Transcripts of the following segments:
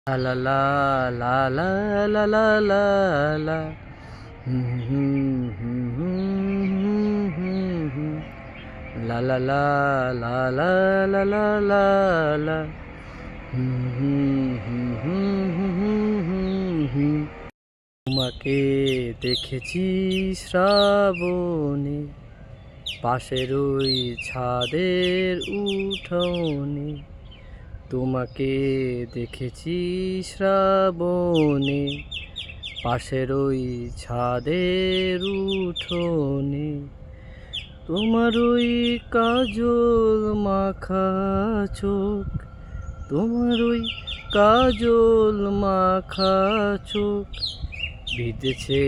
La la la la la la la la. La la la la la la la la la. তোমাকে দেখেছি শ্রাবণে, পাশের ওই ছাদের উঠোনে। তোমাকে দেখেছি শ্রাবণে, পাশের ওই ছাদের উঠোনে। তোমার ওই কাজল মাখা চোখ, তোমার ওই কাজল মাখা চোখ ভিজেছে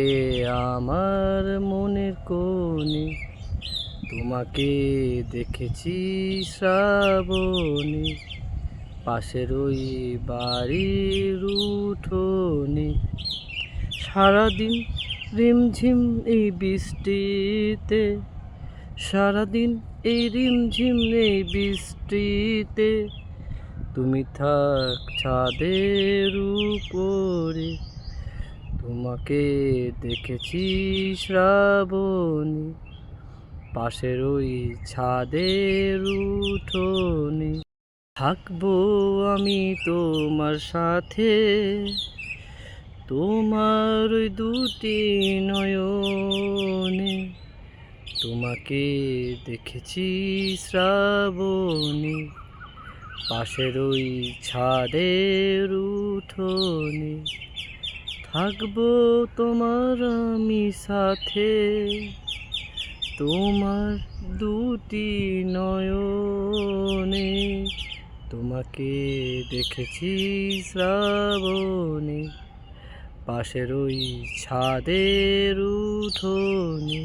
আমার মনের কোণে। তোমাকে দেখেছি শ্রাবণে, পাশের ওই বাড়ির উঠোনে। সারাদিন রিমঝিম এই বৃষ্টিতে, সারাদিন এই রিমঝিম এই বৃষ্টিতে তুমি থাক ছাদের উপরে। তোমাকে দেখেছি শ্রাবণে, পাশের ওই ছাদের উঠোনে। থাকবো আমি তোমার সাথে, তোমার ওই দুটি নয়নে। তোমাকে দেখেছি শ্রাবণে, পাশের ওই ছাদের উঠোনে। থাকবো তোমার আমি সাথে, তোমার দুটি নয়নে। তোমাকে দেখেছি শ্রাবণে, পাশের ওই ছাদের উঠোনে।